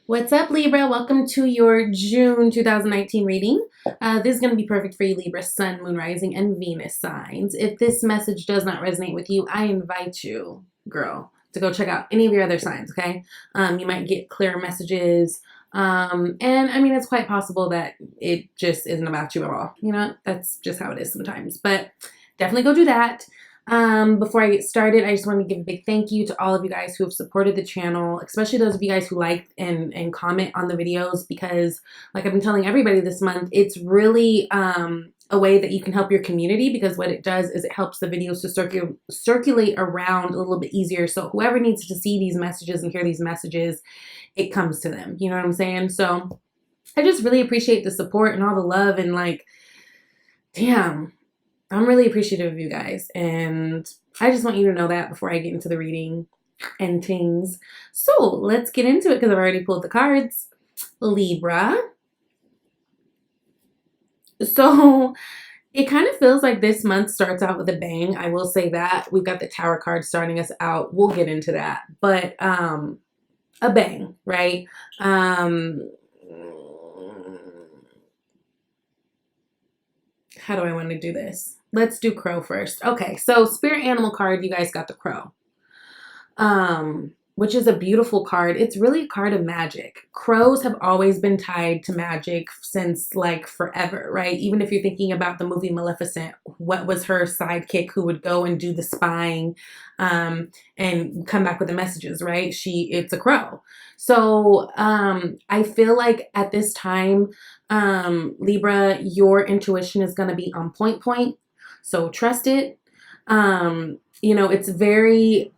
What's up, Libra? Welcome to your June 2019 reading. This is going to be perfect for you, Libra, Sun, Moon, Rising, and Venus signs. If this message does not resonate with you, I invite you, girl, to go check out any of your other signs, okay? You might get clearer messages. And I mean, it's quite possible that it just isn't about you at all. You know, that's just how it is sometimes. But definitely go do that. Before I get started, I just want to give a big thank you to all of you guys who have supported the channel, especially those of you guys who like and comment on the videos, because like I've been telling everybody this month, it's really a way that you can help your community, because what it does is it helps the videos to circulate around a little bit easier. So whoever needs to see these messages and hear these messages, it comes to them. You know what I'm saying? So I just really appreciate the support and all the love, and like, damn, I'm really appreciative of you guys, and I just want you to know that before I get into the reading and things. So let's get into it, because I've already pulled the cards. Libra. So it kind of feels like this month starts out with a bang. I will say that. We've got the Tower card starting us out. We'll get into that. But a bang, right? How do I want to do this? Let's do crow first. Okay, so spirit animal card, you guys got the crow, which is a beautiful card. It's really a card of magic. Crows have always been tied to magic since like forever, right? Even if you're thinking about the movie Maleficent, what was her sidekick who would go and do the spying and come back with the messages, right? It's a crow. So I feel like at this time, Libra, your intuition is going to be on point. So trust it. You know, it's a very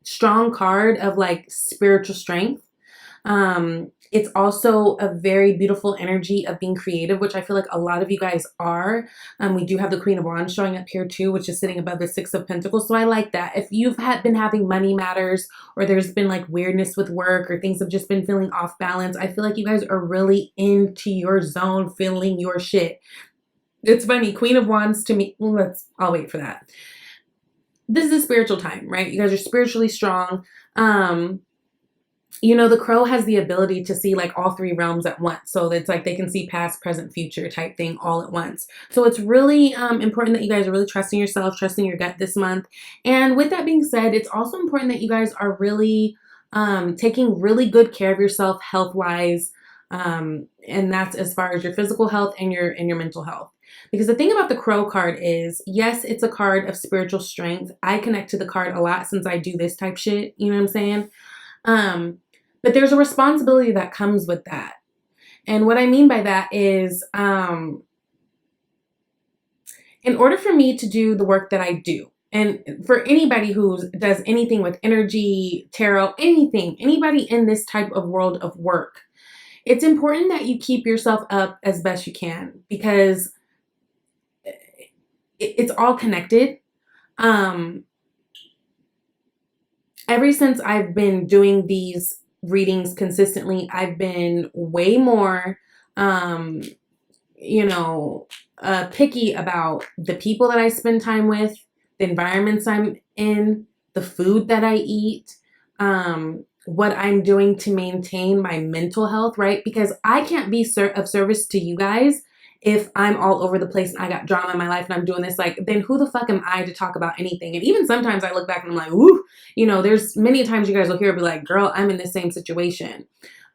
strong card of like spiritual strength. It's also a very beautiful energy of being creative, which I feel like a lot of you guys are. We do have the Queen of Wands showing up here too, which is sitting above the Six of Pentacles. So I like that. If you've been having money matters, or there's been like weirdness with work, or things have just been feeling off balance, I feel like you guys are really into your zone, feeling your shit. It's funny, Queen of Wands to me, well, I'll wait for that. This is a spiritual time, right? You guys are spiritually strong. You know, the crow has the ability to see like all three realms at once. So it's like they can see past, present, future type thing all at once. So it's really important that you guys are really trusting yourself, trusting your gut this month. And with that being said, it's also important that you guys are really taking really good care of yourself health-wise. And that's as far as your physical health and your mental health. Because the thing about the crow card is, yes, it's a card of spiritual strength. I connect to the card a lot since I do this type shit. You know what I'm saying? But there's a responsibility that comes with that. And what I mean by that is, in order for me to do the work that I do, and for anybody who does anything with energy, tarot, anything, anybody in this type of world of work, it's important that you keep yourself up as best you can, because it's all connected. Ever since I've been doing these readings consistently, I've been way more, you know, picky about the people that I spend time with, the environments I'm in, the food that I eat, what I'm doing to maintain my mental health, right? Because I can't be of service to you guys if I'm all over the place and I got drama in my life and I'm doing this, like, then who the fuck am I to talk about anything? And even sometimes I look back and I'm like, ooh, you know, there's many times you guys will hear me like, girl, I'm in the same situation.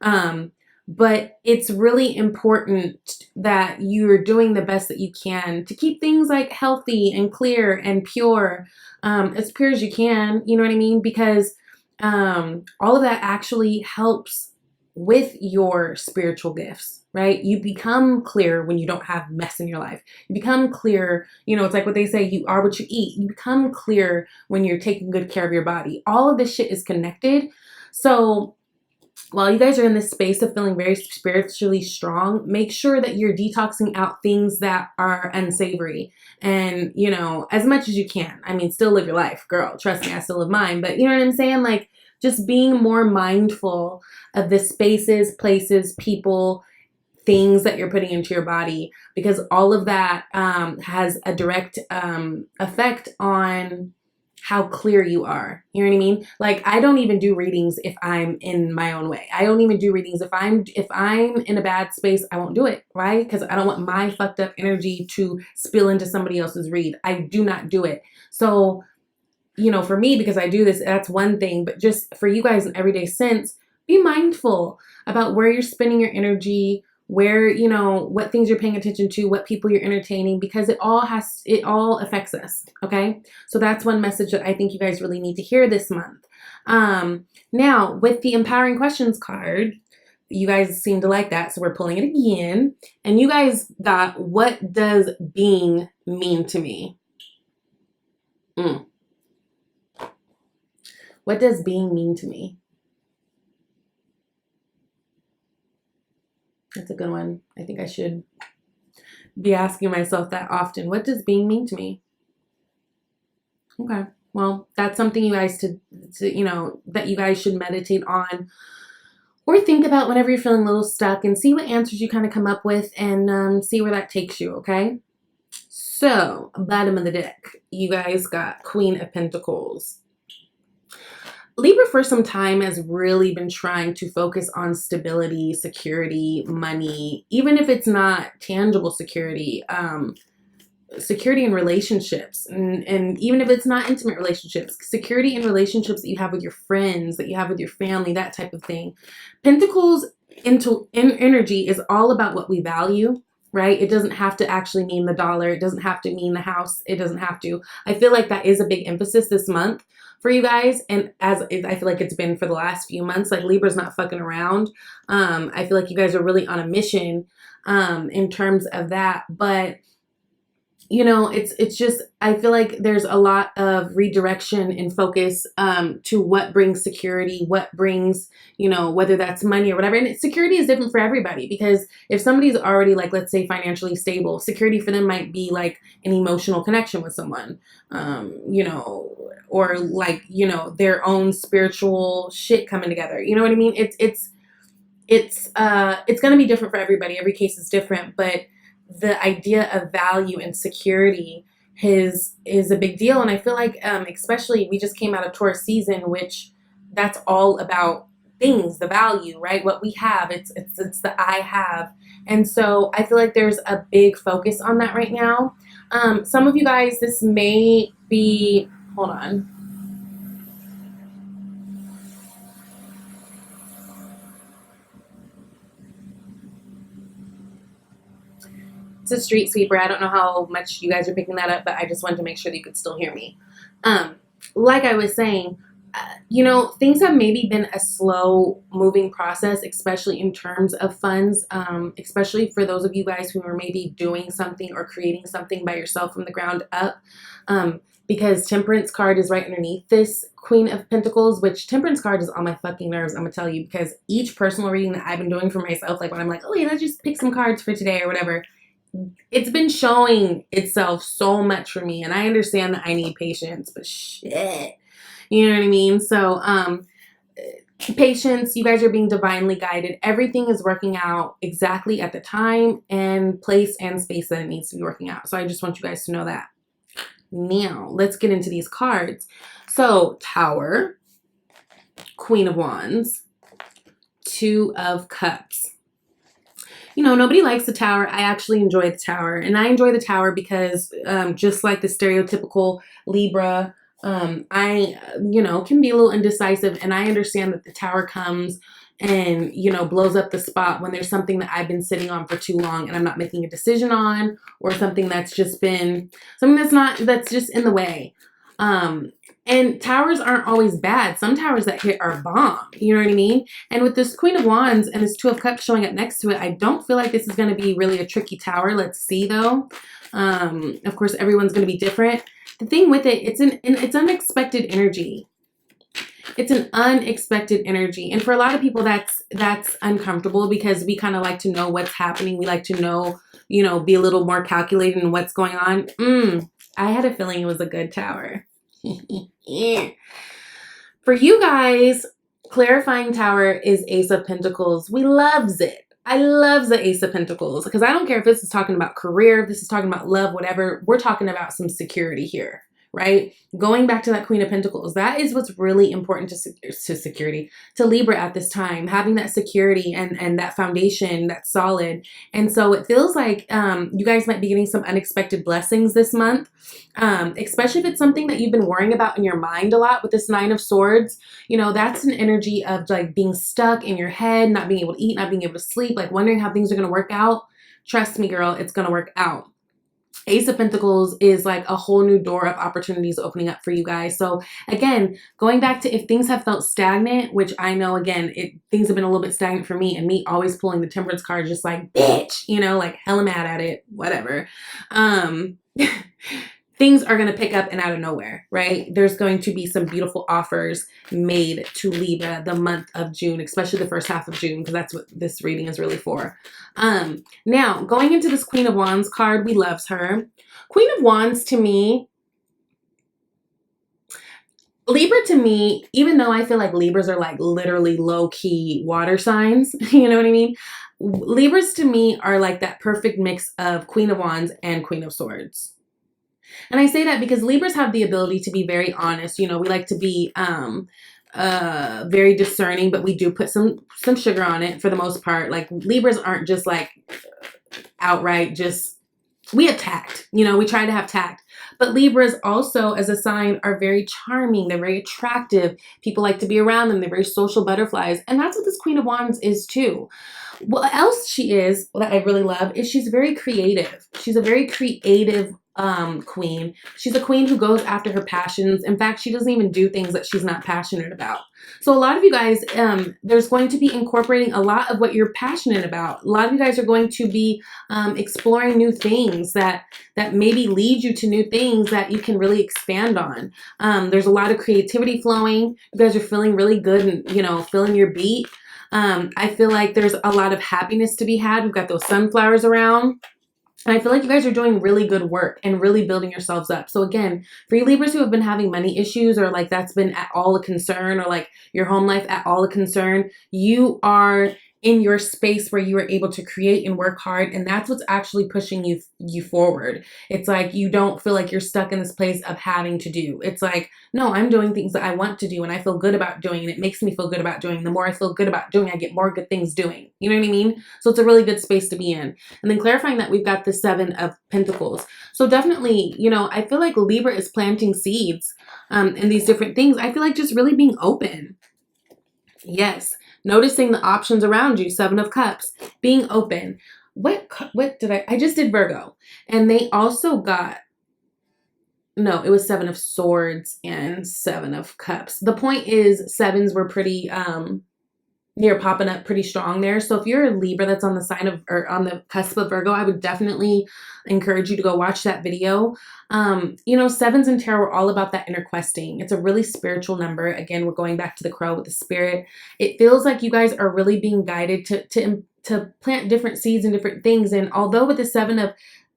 But it's really important that you're doing the best that you can to keep things like healthy and clear and pure, as pure as you can, you know what I mean? Because all of that actually helps with your spiritual gifts, right? You become clear when you don't have mess in your life. You become clear, you know, it's like what they say, you are what you eat. You become clear when you're taking good care of your body. All of this shit is connected. So while you guys are in this space of feeling very spiritually strong, make sure that you're detoxing out things that are unsavory, and, you know, as much as you can. I mean, still live your life, girl. Trust me, I still live mine. But you know what I'm saying? Like, just being more mindful of the spaces, places, people, things that you're putting into your body, because all of that has a direct effect on how clear you are. You know what I mean? Like, I don't even do readings if I'm in my own way. I don't even do readings if I'm in a bad space. I won't do it, right? Because I don't want my fucked up energy to spill into somebody else's read. I do not do it. So, you know, for me, because I do this, that's one thing. But just for you guys in everyday sense, be mindful about where you're spending your energy, where, you know, what things you're paying attention to, what people you're entertaining, because it all affects us. Okay. So that's one message that I think you guys really need to hear this month. Now with the empowering questions card, you guys seem to like that. So we're pulling it again, and you guys got, what does being mean to me? What does being mean to me? That's a good one. I think I should be asking myself that often. What does being mean to me? Okay. Well, that's something you guys to you know, that you guys should meditate on or think about whenever you're feeling a little stuck, and see what answers you kind of come up with, and see where that takes you, okay? So, bottom of the deck, you guys got Queen of Pentacles. Libra for some time has really been trying to focus on stability, security, money, even if it's not tangible security, security in relationships, and even if it's not intimate relationships, security in relationships that you have with your friends, that you have with your family, that type of thing. Pentacles in energy is all about what we value, right? It doesn't have to actually mean the dollar. It doesn't have to mean the house. It doesn't have to. I feel like that is a big emphasis this month for you guys, and as I feel like it's been for the last few months. Like, Libra's not fucking around. I feel like you guys are really on a mission in terms of that. But you know, it's just, I feel like there's a lot of redirection and focus to what brings security, what brings, you know, whether that's money or whatever. And security is different for everybody, because if somebody's already, like, let's say financially stable, security for them might be like an emotional connection with someone, you know, or like, you know, their own spiritual shit coming together. You know what I mean? It's going to be different for everybody. Every case is different, but the idea of value and security is a big deal. And I feel like, especially, we just came out of Taurus season, which that's all about things, the value, right? What we have, it's the I have. And so I feel like there's a big focus on that right now. Some of you guys, this may be, hold on. It's a street sweeper. I don't know how much you guys are picking that up, but I just wanted to make sure that you could still hear me. Like I was saying, you know, things have maybe been a slow moving process, especially in terms of funds, especially for those of you guys who are maybe doing something or creating something by yourself from the ground up. Because Temperance card is right underneath this Queen of Pentacles, which Temperance card is on my fucking nerves, I'm gonna tell you, because each personal reading that I've been doing for myself, like when I'm like, oh yeah, let's just pick some cards for today or whatever, it's been showing itself so much for me. And I understand that I need patience, but shit, you know what I mean? So, patience, you guys are being divinely guided. Everything is working out exactly at the time and place and space that it needs to be working out. So I just want you guys to know that. Now, let's get into these cards. So, Tower, Queen of Wands, Two of Cups. You know, nobody likes the Tower. I actually enjoy the Tower. And I enjoy the Tower because just like the stereotypical Libra, I, you know, can be a little indecisive. And I understand that the Tower comes and, you know, blows up the spot when there's something that I've been sitting on for too long and I'm not making a decision on, or something that's just been, something that's just in the way. And towers aren't always bad. Some towers that hit are bomb. You know what I mean? And with this Queen of Wands and this Two of Cups showing up next to it, I don't feel like this is going to be really a tricky tower. Let's see, though. Of course, everyone's going to be different. The thing with it, it's unexpected energy. It's an unexpected energy. And for a lot of people, that's uncomfortable because we kind of like to know what's happening. We like to know, you know, be a little more calculated in what's going on. I had a feeling it was a good tower. Yeah. For you guys, clarifying tower is Ace of Pentacles. We loves it. I love the Ace of Pentacles because I don't care if this is talking about career, if this is talking about love, whatever. We're talking about some security here, right? Going back to that Queen of Pentacles, that is what's really important to Libra at this time, having that security and that foundation that's solid. And so it feels like you guys might be getting some unexpected blessings this month, especially if it's something that you've been worrying about in your mind a lot with this Nine of Swords. You know, that's an energy of like being stuck in your head, not being able to eat, not being able to sleep, like wondering how things are going to work out. Trust me, girl, it's going to work out. Ace of Pentacles is like a whole new door of opportunities opening up for you guys. So again, going back to if things have felt stagnant, which I know, again, things have been a little bit stagnant for me, and me always pulling the Temperance card, just like, bitch, you know, like hella mad at it, whatever. Things are going to pick up and out of nowhere, right? There's going to be some beautiful offers made to Libra the month of June, especially the first half of June, because that's what this reading is really for. Now, going into this Queen of Wands card, we loves her. Queen of Wands to me, Libra to me, even though I feel like Libras are like literally low-key water signs, you know what I mean? Libras to me are like that perfect mix of Queen of Wands and Queen of Swords. And I say that because Libras have the ability to be very honest. You know, we like to be very discerning, but we do put some sugar on it for the most part. Like Libras aren't just like outright just, we have tact, you know, we try to have tact. But Libras also as a sign are very charming. They're very attractive. People like to be around them. They're very social butterflies. And that's what this Queen of Wands is too. What else she is, that I really love, is she's very creative. She's a very creative queen. She's a queen who goes after her passions. In fact, she doesn't even do things that she's not passionate about. So a lot of you guys, there's going to be incorporating a lot of what you're passionate about. A lot of you guys are going to be exploring new things that maybe lead you to new things that you can really expand on. There's a lot of creativity flowing. You guys are feeling really good and, you know, feeling your beat. I feel like there's a lot of happiness to be had. We've got those sunflowers around. And I feel like you guys are doing really good work and really building yourselves up. So again, for you Libras who have been having money issues, or like that's been at all a concern, or like your home life at all a concern, you are in your space where you are able to create and work hard. And that's what's actually pushing you forward. It's like you don't feel like you're stuck in this place of having to do. It's like, no, I'm doing things that I want to do and I feel good about doing, and it makes me feel good about doing. The more I feel good about doing, I get more good things doing. You know what I mean? So it's a really good space to be in. And then clarifying that we've got the Seven of Pentacles. So definitely, you know, I feel like Libra is planting seeds in these different things. I feel like just really being open. Yes. Noticing the options around you. Seven of Cups. Being open. What did I just did Virgo. And they also got, no, it was Seven of Swords and Seven of Cups. The point is sevens were pretty, they're popping up pretty strong there. So if you're a Libra that's on the sign of, or on the cusp of Virgo, I would definitely encourage you to go watch that video. You know, sevens in tarot are all about that inner questing. It's a really spiritual number. Again, we're going back to the crow with the spirit. It feels like you guys are really being guided to plant different seeds and different things. And although with the Seven of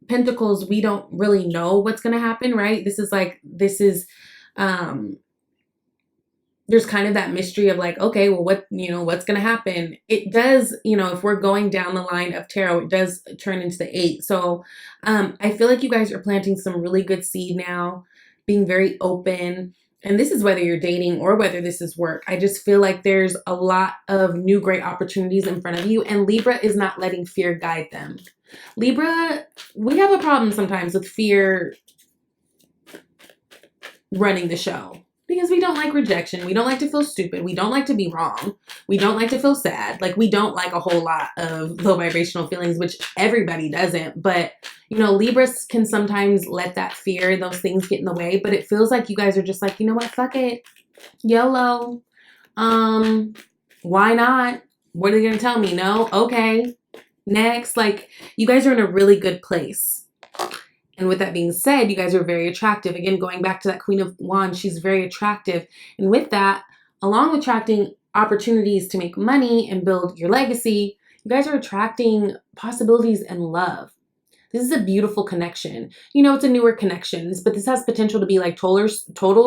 Pentacles, we don't really know what's going to happen, right? There's kind of that mystery of like, okay, well, what's going to happen? It does, you know, if we're going down the line of tarot, it does turn into the 8. So I feel like you guys are planting some really good seed now, being very open. And this is whether you're dating or whether this is work. I just feel like there's a lot of new great opportunities in front of you, and Libra is not letting fear guide them. Libra, we have a problem sometimes with fear running the show. Because we don't like rejection. We don't like to feel stupid. We don't like to be wrong. We don't like to feel sad. Like, we don't like a whole lot of low vibrational feelings, which everybody doesn't. But, you know, Libras can sometimes let that fear, those things get in the way. But it feels like you guys are just like, you know what? Fuck it. YOLO. Why not? What are they going to tell me? No? Okay. Next. Like, you guys are in a really good place. And with that being said, you guys are very attractive. Again, going back to that Queen of Wands, she's very attractive. And with that, along with attracting opportunities to make money and build your legacy, you guys are attracting possibilities and love. This is a beautiful connection. You know, it's a newer connection, but this has potential to be like total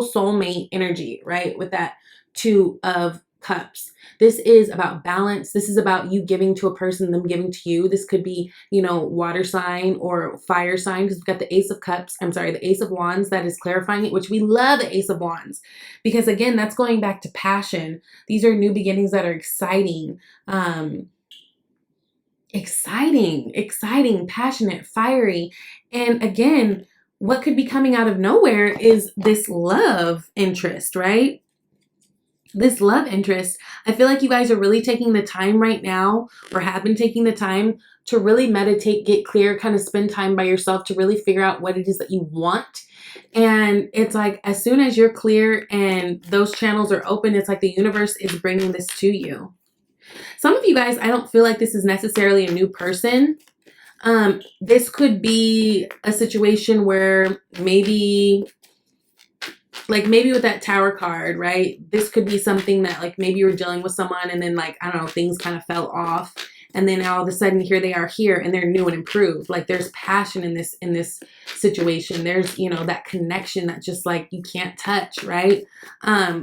soulmate energy, right? With that Two of Cups. This is about balance. This is about you giving to a person, them giving to you. This could be, you know, water sign or fire sign, because we've got the Ace of Cups. I'm sorry, the Ace of Wands that is clarifying it, which we love the Ace of Wands, because again, that's going back to passion. These are new beginnings that are exciting. Exciting, passionate, fiery. And again, what could be coming out of nowhere is this love interest, right? This love interest. I feel like you guys are really taking the time right now, or have been taking the time to really meditate, get clear, kind of spend time by yourself to really figure out what it is that you want. And it's like, as soon as you're clear and those channels are open, it's like the universe is bringing this to you. Some of you guys, I don't feel like this is necessarily a new person. This could be a situation where maybe with that Tower card, right? This could be something that like maybe you were dealing with someone and then like, I don't know, things kind of fell off. And then all of a sudden here they are here and they're new and improved. Like there's passion in this situation. There's, you know, that connection that just like you can't touch, right?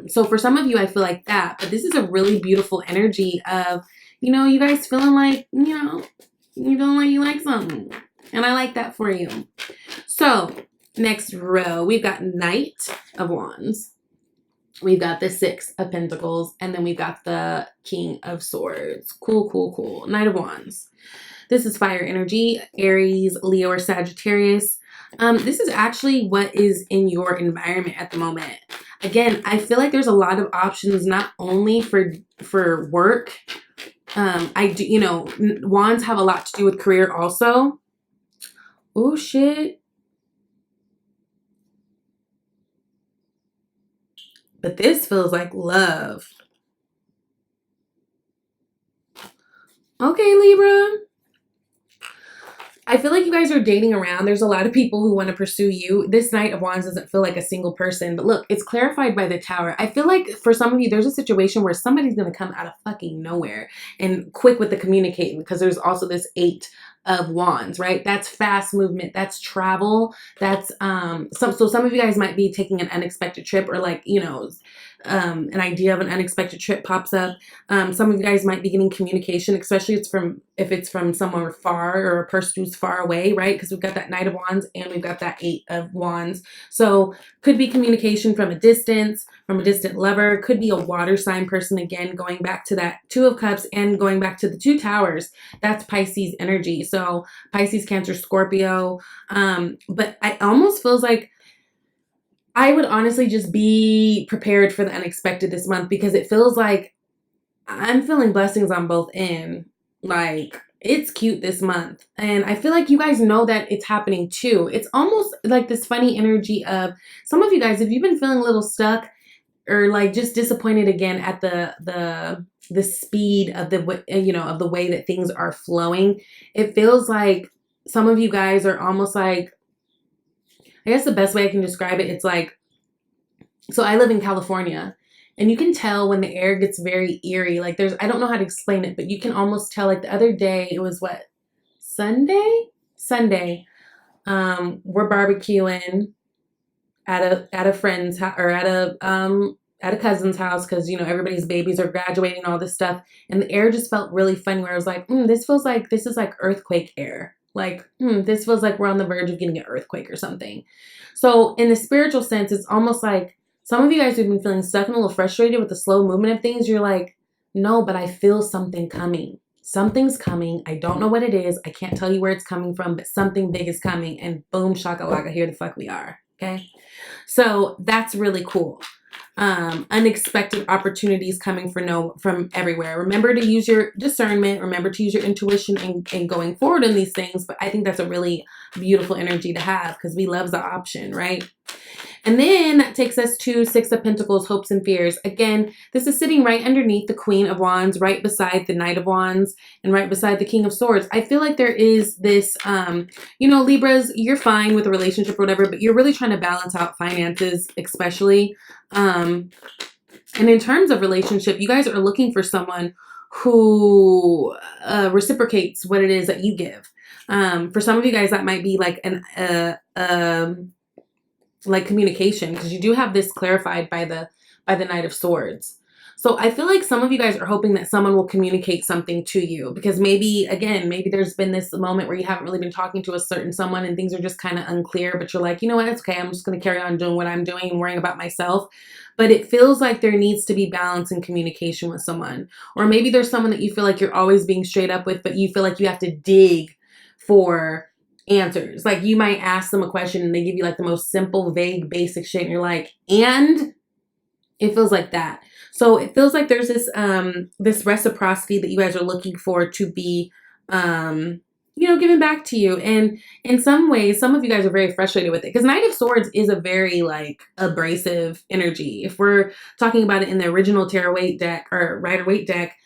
So for some of you, I feel like that, but this is a really beautiful energy of, you know, you guys feeling like, you know, you feeling like you like something. And I like that for you. So next row, we've got Knight of Wands. We've got the Six of Pentacles, and then we've got the King of Swords. Cool. Knight of Wands. This is fire energy, Aries, Leo, or Sagittarius. This is actually what is in your environment at the moment. Again, I feel like there's a lot of options, not only for work. I do, you know, Wands have a lot to do with career also. Oh, shit. But this feels like love. Okay, Libra. I feel like you guys are dating around. There's a lot of people who want to pursue you. This Knight of Wands doesn't feel like a single person. But look, it's clarified by the Tower. I feel like for some of you, there's a situation where somebody's going to come out of fucking nowhere and quick with the communicating, because there's also this Eight of Wands, right? That's fast movement. That's travel. That's so some of you guys might be taking an unexpected trip, or like, you know, an idea of an unexpected trip pops up. Some of you guys might be getting communication, especially if it's from somewhere far or a person who's far away, right? Because we've got that Knight of Wands and we've got that Eight of Wands. So could be communication from a distance, from a distant lover. Could be a water sign person, again, going back to that Two of Cups and going back to the Two Towers. That's Pisces energy. So Pisces, Cancer, Scorpio. But I almost feels like I would honestly just be prepared for the unexpected this month, because it feels like I'm feeling blessings on both ends. Like, it's cute this month. And I feel like you guys know that it's happening too. It's almost like this funny energy of some of you guys, if you've been feeling a little stuck or like just disappointed again at the speed of the, you know, of the way that things are flowing, it feels like some of you guys are almost like, I guess the best way I can describe it, it's like, so I live in California, and you can tell when the air gets very eerie. Like I don't know how to explain it, but you can almost tell. Like the other day, it was what, Sunday? We're barbecuing at a friend's house, or at a cousin's house, because, you know, everybody's babies are graduating, all this stuff, and the air just felt really funny, where I was like, this is like earthquake air. Like, this feels like we're on the verge of getting an earthquake or something. So in the spiritual sense, it's almost like some of you guys who've been feeling stuck and a little frustrated with the slow movement of things, you're like, no, but I feel something coming. Something's coming. I don't know what it is. I can't tell you where it's coming from, but something big is coming, and boom, shakalaka, here the fuck we are. Okay. So that's really cool. Unexpected opportunities coming from everywhere. Remember to use your discernment. Remember to use your intuition in going forward in these things. But I think that's a really beautiful energy to have, because we love the option, right? And then that takes us to Six of Pentacles, hopes and fears. Again, this is sitting right underneath the Queen of Wands, right beside the Knight of Wands, and right beside the King of Swords. I feel like there is this, you know, Libras, you're fine with a relationship or whatever, but you're really trying to balance out finances, especially. And in terms of relationship, you guys are looking for someone who reciprocates what it is that you give. For some of you guys, that might be like like communication, because you do have this clarified by the Knight of Swords. So I feel like some of you guys are hoping that someone will communicate something to you, because maybe, again, maybe there's been this moment where you haven't really been talking to a certain someone and things are just kind of unclear, but you're like, you know what, it's okay. I'm just going to carry on doing what I'm doing and worrying about myself. But it feels like there needs to be balance in communication with someone. Or maybe there's someone that you feel like you're always being straight up with, but you feel like you have to dig for answers. Like you might ask them a question and they give you like the most simple, vague, basic shit. And you're like, and it feels like that. So it feels like there's this reciprocity that you guys are looking for to be, given back to you. And in some ways, some of you guys are very frustrated with it, because Knight of Swords is a very like abrasive energy. If we're talking about it in the original Tarot Waite deck or Rider Waite deck,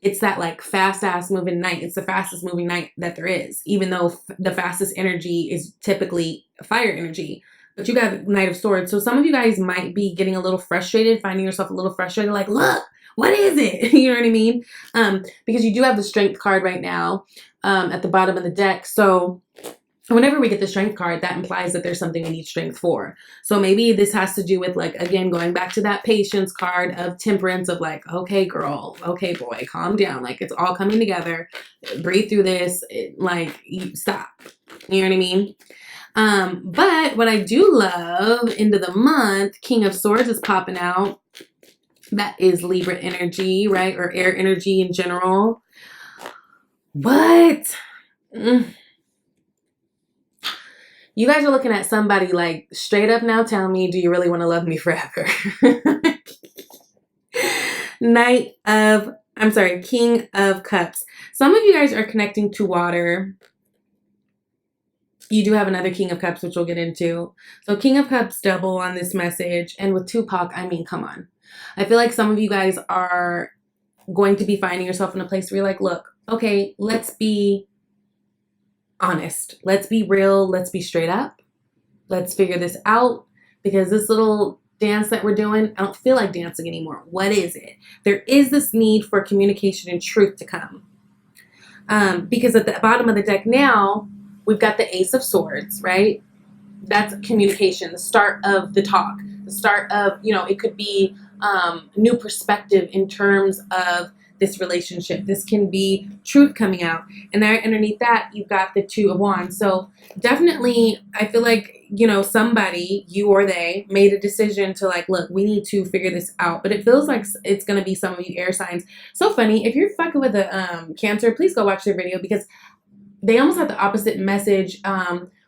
it's that like fast ass moving knight. It's the fastest moving knight that there is, even though the fastest energy is typically fire energy. But you got Knight of Swords. So some of you guys might be getting a little frustrated, finding yourself a little frustrated, like, look, what is it? You know what I mean? Because you do have the Strength card right now at the bottom of the deck. So whenever we get the Strength card, that implies that there's something we need strength for. So maybe this has to do with, like, again, going back to that Patience card of Temperance, of like, okay, girl, okay, boy, calm down. Like, it's all coming together. Breathe through this. Stop. You know what I mean? But what I do love, end of the month, King of Swords is popping out. That is Libra energy, right? Or air energy in general. What? You guys are looking at somebody like, straight up now, tell me, do you really want to love me forever? King of Cups. Some of you guys are connecting to water. You do have another King of Cups, which we'll get into. So King of Cups double on this message. And with Tupac, I mean, come on. I feel like some of you guys are going to be finding yourself in a place where you're like, look, okay, let's be honest. Let's be real. Let's be straight up. Let's figure this out, because this little dance that we're doing, I don't feel like dancing anymore. What is it? There is this need for communication and truth to come. Because at the bottom of the deck now, we've got the Ace of Swords, right? That's communication, the start of the talk, the start of, it could be new perspective in terms of this relationship. This can be truth coming out. And there underneath that, you've got the Two of Wands. So definitely, I feel like, somebody, you or they, made a decision to like, look, we need to figure this out. But it feels like it's going to be some of you air signs. So funny. If you're fucking with a Cancer, please go watch their video, because they almost had the opposite message,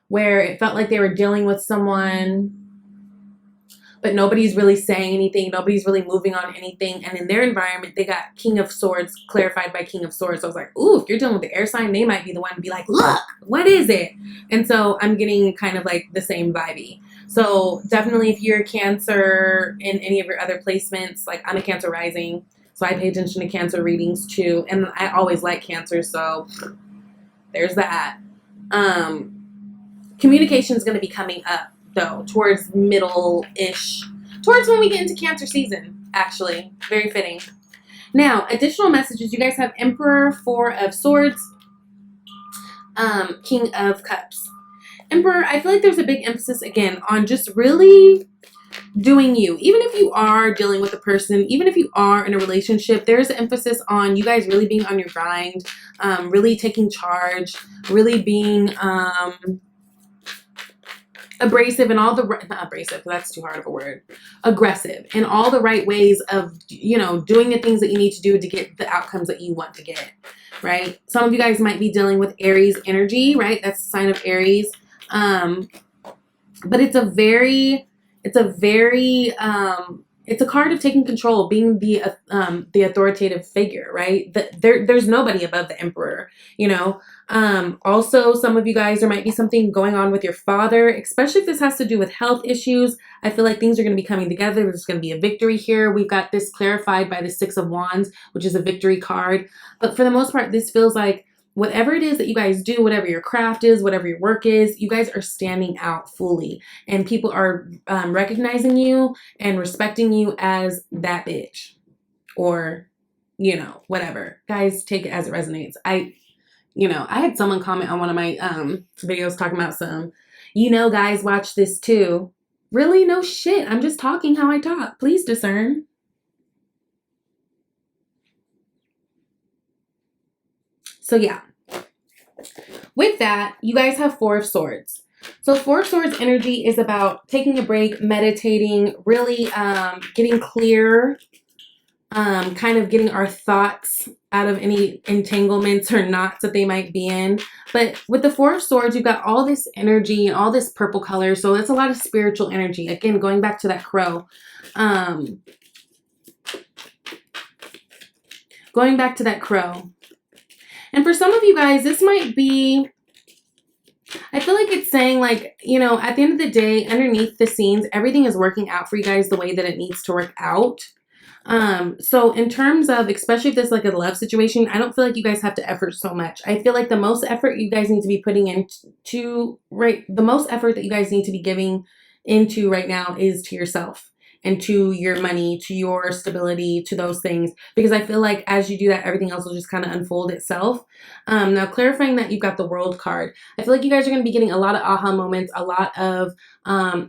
where it felt like they were dealing with someone, but nobody's really saying anything. Nobody's really moving on anything. And in their environment, they got King of Swords clarified by King of Swords. So I was like, ooh, if you're dealing with the air sign, they might be the one to be like, look, what is it? And so I'm getting kind of like the same vibey. So definitely, if you're a Cancer in any of your other placements, like I'm a Cancer rising, so I pay attention to Cancer readings too. And I always like Cancer, so there's that. Communication is going to be coming up, though, towards middle-ish, towards when we get into Cancer season, actually. Very fitting. Now, additional messages. You guys have Emperor, Four of Swords, King of Cups. Emperor, I feel like there's a big emphasis, again, on just really doing you. Even if you are dealing with a person, even if you are in a relationship, there's an emphasis on you guys really being on your grind, really taking charge, really being abrasive in all the, not abrasive, that's too hard of a word, aggressive in all the right ways of, doing the things that you need to do to get the outcomes that you want to get, right? Some of you guys might be dealing with Aries energy, right? That's a sign of Aries. But it's a card of taking control, being the authoritative figure, right? There's nobody above the Emperor, Also, some of you guys, there might be something going on with your father, especially if this has to do with health issues. I feel like things are going to be coming together. There's going to be a victory here. We've got this clarified by the Six of Wands, which is a victory card. But for the most part, this feels like whatever it is that you guys do, whatever your craft is, whatever your work is, you guys are standing out fully. And people are recognizing you and respecting you as that bitch. Or, whatever. Guys, take it as it resonates. I had someone comment on one of my videos talking about guys watch this too. Really? No shit. I'm just talking how I talk. Please discern. So yeah, with that, you guys have Four of Swords. So Four of Swords energy is about taking a break, meditating, really getting clear, kind of getting our thoughts out of any entanglements or knots that they might be in. But with the Four of Swords, you've got all this energy and all this purple color. So it's a lot of spiritual energy. Again, going back to that crow. Going back to that crow. And for some of you guys, this might be, I feel like it's saying like, you know, at the end of the day, underneath the scenes, everything is working out for you guys the way that it needs to work out. So in terms of, especially if there's like a love situation, I don't feel like you guys have to effort so much. I feel like the most effort you guys need to be putting into, right, the most effort that you guys need to be giving into right now is to yourself and to your money, to your stability, to those things. Because I feel like as you do that, everything else will just kind of unfold itself. Now, clarifying that you've got the World card. I feel like you guys are going to be getting a lot of aha moments, a lot of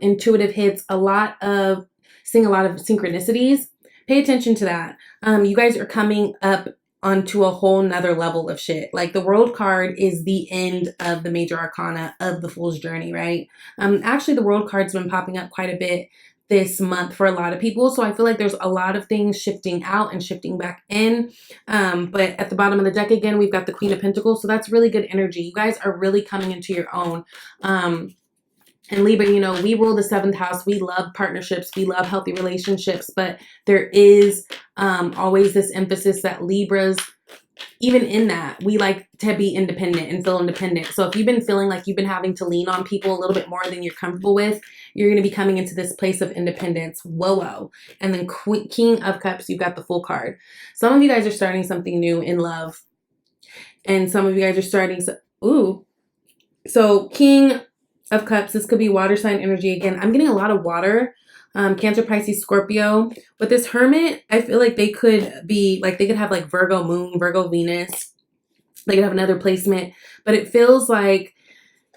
intuitive hits, seeing a lot of synchronicities. Pay attention to that. You guys are coming up onto a whole nother level of shit. Like the World card is the end of the major arcana of the Fool's Journey, right? Actually, the World card's been popping up quite a bit this month for a lot of people. So I feel like there's a lot of things shifting out and shifting back in. But at the bottom of the deck again, we've got the Queen of Pentacles. So that's really good energy. You guys are really coming into your own. And Libra, you know, we rule the 7th house. We love partnerships. We love healthy relationships. But there is always this emphasis that Libras, even in that, we like to be independent and feel independent. So if you've been feeling like you've been having to lean on people a little bit more than you're comfortable with, you're going to be coming into this place of independence. Whoa. And then King of Cups, you've got the Fool card. Some of you guys are starting something new in love. And some of you guys are starting, so King of Cups, this could be water sign energy again. I'm getting a lot of water. Cancer, Pisces, Scorpio. With this Hermit, I feel like they could be, like they could have like Virgo Moon, Virgo Venus. They could have another placement. But it feels like,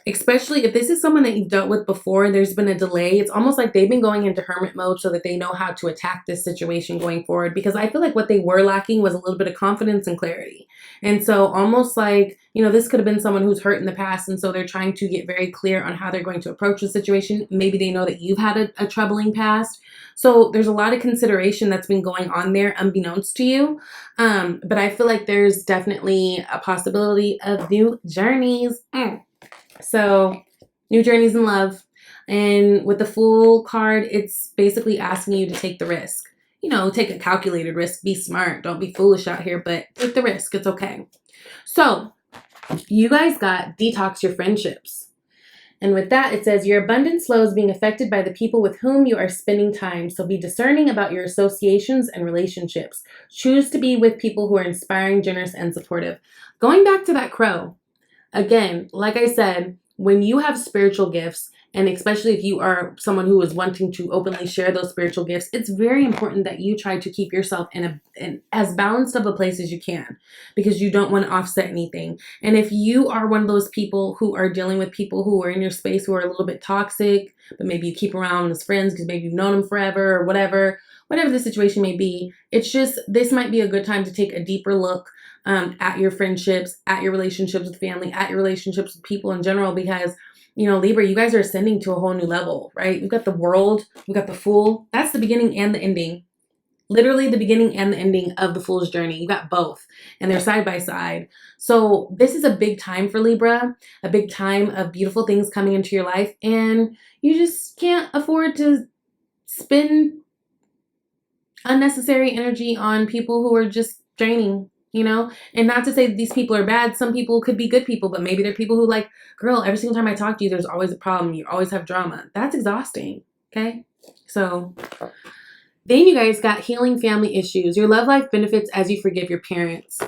especially if this is someone that you've dealt with before and there's been a delay, it's almost like they've been going into hermit mode so that they know how to attack this situation going forward. Because I feel like what they were lacking was a little bit of confidence and clarity. And so almost like, you know, this could have been someone who's hurt in the past. And so they're trying to get very clear on how they're going to approach the situation. Maybe they know that you've had a troubling past. So there's a lot of consideration that's been going on there unbeknownst to you. But I feel like there's definitely a possibility of new journeys. So new journeys in love. And with the Fool card, it's basically asking you to take the risk. You know, take a calculated risk. Be smart. Don't be foolish out here, but take the risk. It's okay. So you guys got detox your friendships. And with that, it says your abundance flow is being affected by the people with whom you are spending time. So be discerning about your associations and relationships. Choose to be with people who are inspiring, generous, and supportive. Going back to that crow. Again, like I said, when you have spiritual gifts, and especially if you are someone who is wanting to openly share those spiritual gifts, it's very important that you try to keep yourself in as balanced of a place as you can, because you don't want to offset anything. And if you are one of those people who are dealing with people who are in your space who are a little bit toxic, but maybe you keep around as friends because maybe you've known them forever or whatever the situation may be, it's just, this might be a good time to take a deeper look at your friendships, at your relationships with family, at your relationships with people in general, because, you know, Libra, you guys are ascending to a whole new level, right? We've got the World, we've got the Fool. That's the beginning and the ending. Literally the beginning and the ending of the Fool's journey. You got both, and they're side by side. So this is a big time for Libra, a big time of beautiful things coming into your life, and you just can't afford to spend unnecessary energy on people who are just draining. You know, and not to say that these people are bad. Some people could be good people, but maybe they're people who like, girl, every single time I talk to you, there's always a problem. You always have drama. That's exhausting. Okay. So then you guys got healing family issues. Your love life benefits as you forgive your parents.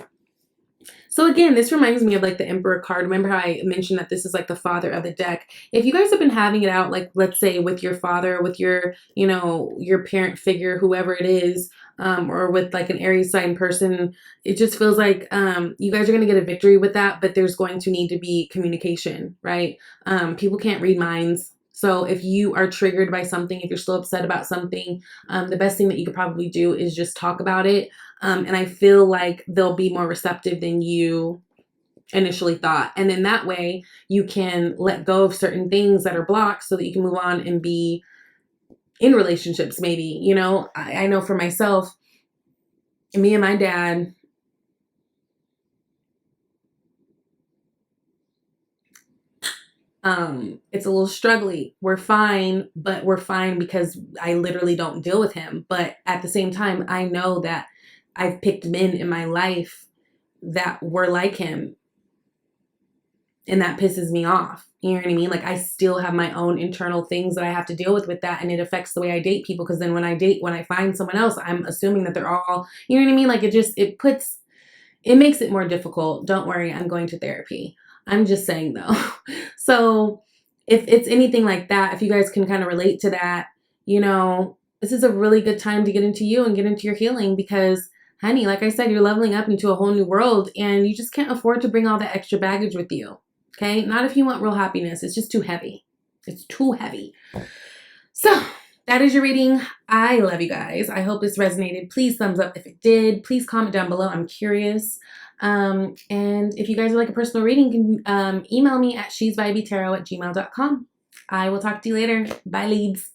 So again, this reminds me of like the Emperor card. Remember how I mentioned that this is like the father of the deck. If you guys have been having it out, like let's say with your father, with your, you know, your parent figure, whoever it is, or with like an Aries sign person, it just feels like you guys are going to get a victory with that, but there's going to need to be communication, right? People can't read minds. So if you are triggered by something, if you're still upset about something, the best thing that you could probably do is just talk about it. And I feel like they'll be more receptive than you initially thought. And then that way you can let go of certain things that are blocked so that you can move on and be in relationships maybe. You know, I know for myself, me and my dad, it's a little struggly. We're fine, but we're fine because I literally don't deal with him. But at the same time, I know that I've picked men in my life that were like him, and that pisses me off. You know what I mean? Like, I still have my own internal things that I have to deal with that, and it affects the way I date people, because then when I find someone else, I'm assuming that they're all, you know what I mean? Like, it makes it more difficult. Don't worry, I'm going to therapy. I'm just saying though. So if it's anything like that, if you guys can kind of relate to that, you know, this is a really good time to get into you and get into your healing, because honey, like I said, you're leveling up into a whole new world, and you just can't afford to bring all that extra baggage with you. Okay? Not if you want real happiness. It's just too heavy. It's too heavy. So that is your reading. I love you guys. I hope this resonated. Please thumbs up if it did. Please comment down below. I'm curious. And if you guys would like a personal reading, you can email me at shesvibeytarot@gmail.com. I will talk to you later. Bye, leads.